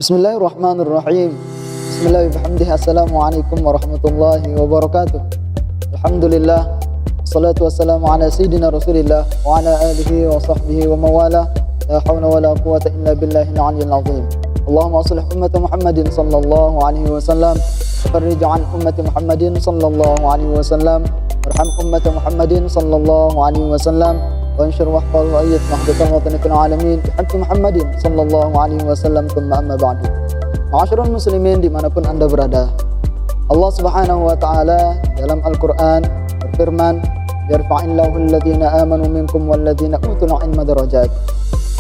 Bismillahirrahmanirrahim. Bismillahirrahmanirrahim. Assalamualaikum warahmatullahi wabarakatuh. Alhamdulillah. Salatu wassalamu ala sayyidina Rasulillah wa ala alihi wa sahbihi wa mawala. La hawla wa la quwata illa billahil aliyyil azim. Allahumma shalli ummati Muhammadin sallallahu alaihi wasallam. Farrij an ummati Muhammadin sallallahu alaihi wasallam. Warham ummati Muhammadin sallallahu alaihi wasallam. وانشر واحفظ وأيد وحدة الوطن في العالمين بحق محمد صلى الله عليه وسلم ثم أما بعد. Ma'asyiral muslimin dimanapun anda berada, Allah subhanahu wa ta'ala dalam Al-Quran berfirman, yarfa'illahu alladhina amanu minkum walladhina utul ilma darajat.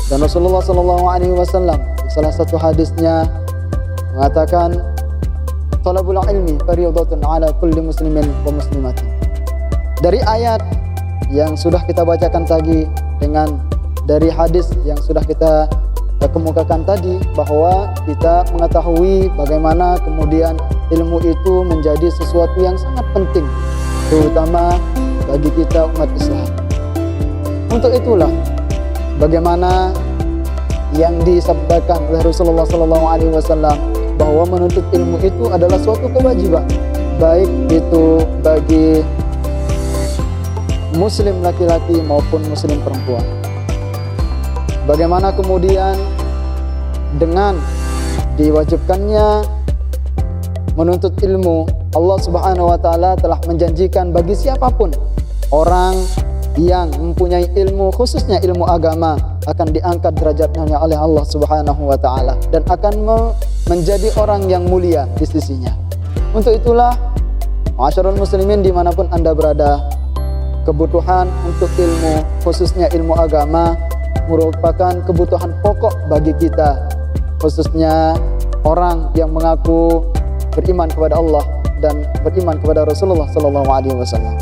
Dan Rasulullah sallallahu alaihi wasallam di salah satu hadisnya mengatakan, talabul ilmi fardhatun ala kulli muslimin wa muslimatin. Dari ayat yang sudah kita bacakan tadi dengan dari hadis yang sudah kita kemukakan tadi, bahwa kita mengetahui bagaimana kemudian ilmu itu menjadi sesuatu yang sangat penting terutama bagi kita umat Islam. Untuk itulah bagaimana yang disabdakan oleh Rasulullah SAW bahwa menuntut ilmu itu adalah suatu kewajiban, baik itu bagi muslim laki-laki maupun muslim perempuan. Bagaimana kemudian dengan diwajibkannya menuntut ilmu, Allah subhanahu wa ta'ala telah menjanjikan bagi siapapun orang yang mempunyai ilmu, khususnya ilmu agama, akan diangkat derajatnya oleh Allah subhanahu wa ta'ala dan akan menjadi orang yang mulia di sisinya. Untuk itulah, ma'asyiral muslimin dimanapun anda berada, kebutuhan untuk ilmu, khususnya ilmu agama, merupakan kebutuhan pokok bagi kita, khususnya orang yang mengaku beriman kepada Allah dan beriman kepada Rasulullah SAW.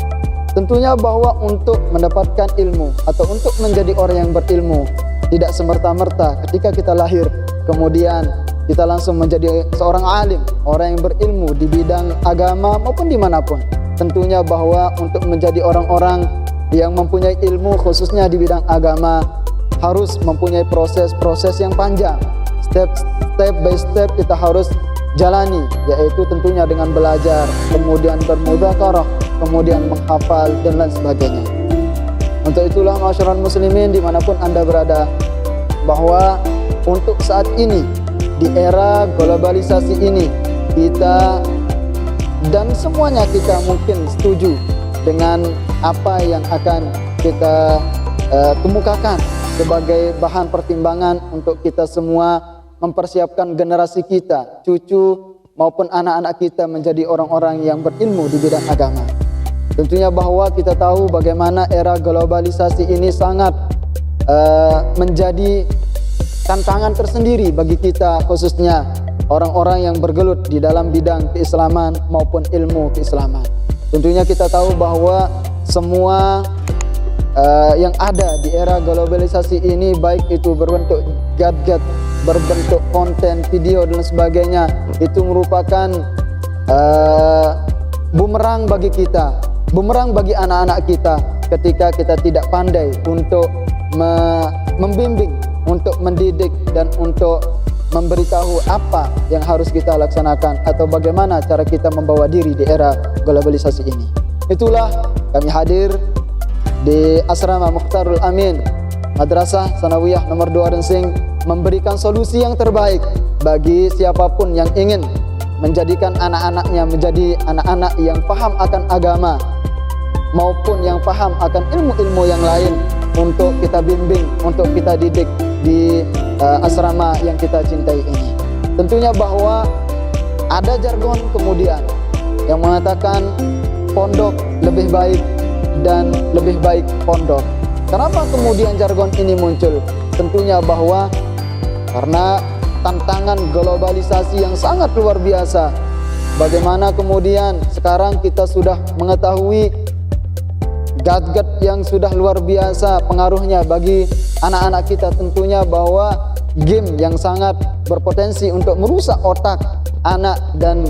Tentunya bahwa untuk mendapatkan ilmu atau untuk menjadi orang yang berilmu, tidak semerta-merta ketika kita lahir kemudian kita langsung menjadi seorang alim, orang yang berilmu di bidang agama maupun dimanapun. Tentunya bahwa untuk menjadi orang-orang yang mempunyai ilmu khususnya di bidang agama harus mempunyai proses-proses yang panjang. Step by step kita harus jalani, yaitu tentunya dengan belajar, kemudian bermudzakarah, kemudian menghafal dan lain sebagainya. Untuk itulah ma'asyiral muslimin dimanapun anda berada, bahwa untuk saat ini di era globalisasi ini, kita dan semuanya kita mungkin setuju dengan apa yang akan kita kemukakan sebagai bahan pertimbangan untuk kita semua mempersiapkan generasi kita, cucu maupun anak-anak kita menjadi orang-orang yang berilmu di bidang agama. Tentunya bahwa kita tahu bagaimana era globalisasi ini sangat menjadi tantangan tersendiri bagi kita, khususnya orang-orang yang bergelut di dalam bidang keislaman maupun ilmu keislaman. Tentunya kita tahu bahwa semua yang ada di era globalisasi ini, baik itu berbentuk gadget, berbentuk konten, video dan sebagainya, itu merupakan bumerang bagi kita, bumerang bagi anak-anak kita ketika kita tidak pandai untuk membimbing, untuk mendidik dan untuk memberitahu apa yang harus kita laksanakan atau bagaimana cara kita membawa diri di era globalisasi ini. Itulah kami hadir di Asrama Mukhtarul Amin, Madrasah Sanawiyah nomor 2 Rensing, memberikan solusi yang terbaik bagi siapapun yang ingin menjadikan anak-anaknya menjadi anak-anak yang paham akan agama maupun yang paham akan ilmu-ilmu yang lain, untuk kita bimbing, untuk kita didik di asrama yang kita cintai ini. Tentunya bahwa ada jargon kemudian yang mengatakan pondok lebih baik dan lebih baik pondok. Kenapa kemudian jargon ini muncul? Tentunya bahwa karena tantangan globalisasi yang sangat luar biasa. Bagaimana kemudian sekarang kita sudah mengetahui gadget yang sudah luar biasa pengaruhnya bagi anak-anak kita. Tentunya bahwa game yang sangat berpotensi untuk merusak otak anak dan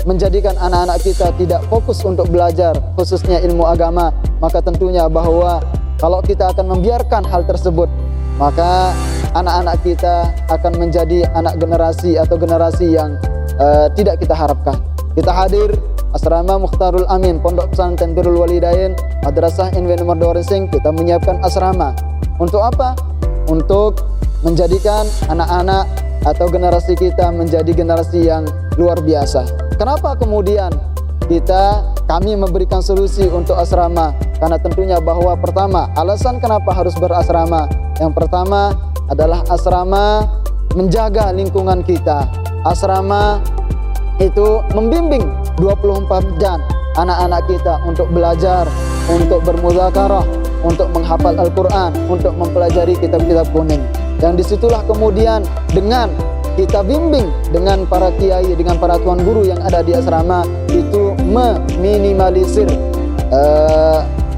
menjadikan anak-anak kita tidak fokus untuk belajar, khususnya ilmu agama. Maka tentunya bahwa kalau kita akan membiarkan hal tersebut, maka anak-anak kita akan menjadi anak generasi atau generasi yang tidak kita harapkan. Kita hadir Asrama Mukhtarul Amin, Pondok Pesantren Birrul Walidain, Madrasah NW nomor 2 Rensing. Kita menyiapkan asrama. Untuk apa? Untuk menjadikan anak-anak atau generasi kita menjadi generasi yang luar biasa. Kenapa kemudian kami memberikan solusi untuk asrama? Karena tentunya bahwa pertama, alasan kenapa harus berasrama. Yang pertama adalah asrama menjaga lingkungan kita. Asrama itu membimbing 24 jam anak-anak kita untuk belajar, untuk bermudzakarah, untuk menghafal Al-Quran, untuk mempelajari kitab-kitab kuning. Dan disitulah kemudian dengan kita bimbing dengan para kiai, dengan para tuan guru yang ada di asrama, itu meminimalisir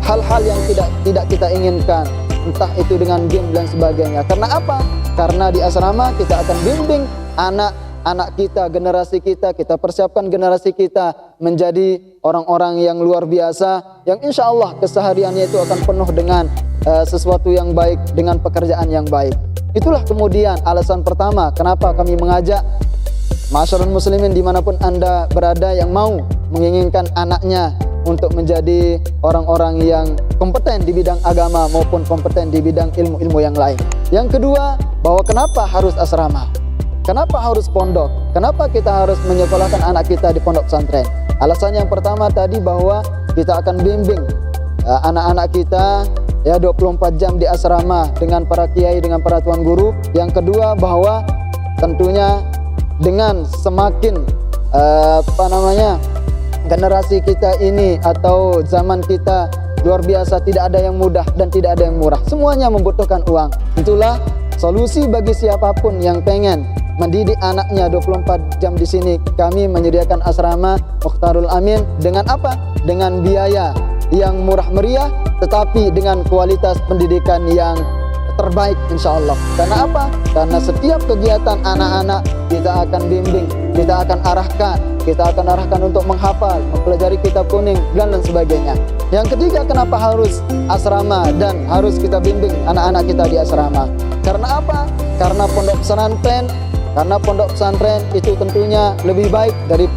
hal-hal yang tidak kita inginkan, entah itu dengan game dan sebagainya. Karena apa? Karena di asrama kita akan bimbing anak kita, generasi kita persiapkan generasi kita menjadi orang-orang yang luar biasa, yang insya Allah kesehariannya itu akan penuh dengan sesuatu yang baik, dengan pekerjaan yang baik. Itulah kemudian alasan pertama kenapa kami mengajak masyarakat muslimin dimanapun Anda berada yang mau menginginkan anaknya untuk menjadi orang-orang yang kompeten di bidang agama maupun kompeten di bidang ilmu-ilmu yang lain. Yang kedua, bahwa kenapa harus asrama? Kenapa harus pondok? Kenapa kita harus menyekolahkan anak kita di pondok pesantren? Alasan yang pertama tadi bahwa kita akan bimbing anak-anak kita ya 24 jam di asrama dengan para kiai, dengan para tuan guru. Yang kedua bahwa tentunya dengan semakin generasi kita ini atau zaman kita luar biasa, tidak ada yang mudah dan tidak ada yang murah. Semuanya membutuhkan uang. Itulah solusi bagi siapapun yang pengen mendidik anaknya 24 jam di sini. Kami menyediakan asrama Mukhtarul Amin dengan apa? Dengan biaya yang murah meriah, tetapi dengan kualitas pendidikan yang terbaik insya Allah. Karena apa? Karena setiap kegiatan anak-anak kita akan bimbing, kita akan arahkan untuk menghafal, mempelajari kitab kuning dan sebagainya. Yang ketiga, kenapa harus asrama dan harus kita bimbing anak-anak kita di asrama? Karena apa? Karena pondok pesantren itu tentunya lebih baik dari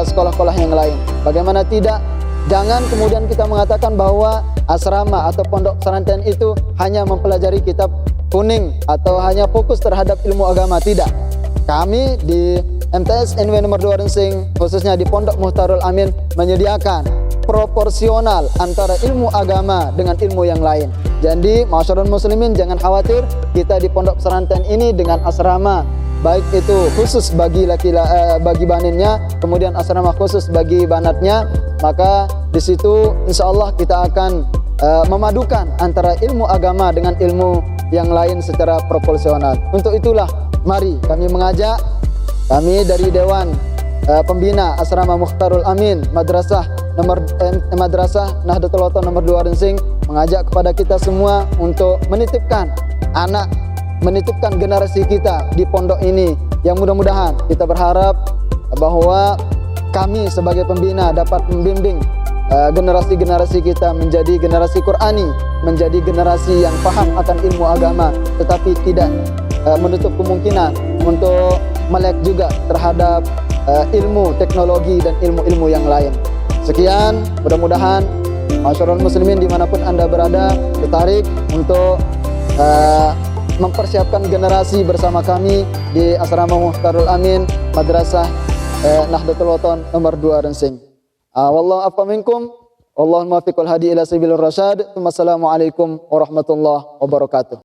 sekolah-sekolah yang lain. Bagaimana tidak? Jangan kemudian kita mengatakan bahwa asrama atau pondok pesantren itu hanya mempelajari kitab kuning atau hanya fokus terhadap ilmu agama. Tidak. Kami di MTS NW nomor 2 Rensing, khususnya di Pondok Mukhtarul Amin, menyediakan proporsional antara ilmu agama dengan ilmu yang lain. Jadi masyarakat muslimin jangan khawatir, kita di pondok pesantren ini dengan asrama baik itu khusus bagi bagi baninnya, kemudian asrama khusus bagi banatnya, maka di situ insya Allah kita akan memadukan antara ilmu agama dengan ilmu yang lain secara proporsional. Untuk itulah mari kami mengajak, kami dari Dewan Pembina Asrama Mukhtarul Amin Madrasah Nahdlatul Ulama nomor 2 Rensing, mengajak kepada kita semua untuk menitipkan generasi kita di pondok ini, yang mudah-mudahan kita berharap bahwa kami sebagai pembina dapat membimbing generasi-generasi kita menjadi generasi Qur'ani, menjadi generasi yang paham akan ilmu agama, tetapi tidak menutup kemungkinan untuk melek juga terhadap ilmu teknologi dan ilmu-ilmu yang lain. Sekian, mudah-mudahan masyarakat muslimin dimanapun Anda berada tertarik untuk mempersiapkan generasi bersama kami di Asrama Mukhtarul Amin Madrasah Nahdlatul Ulama nomor 2 Rensing. Wallahu a'lam minkum, wallahul muwaffiq wal hadi ila sabilir rasyad. Wassalamualaikum warahmatullahi wabarakatuh.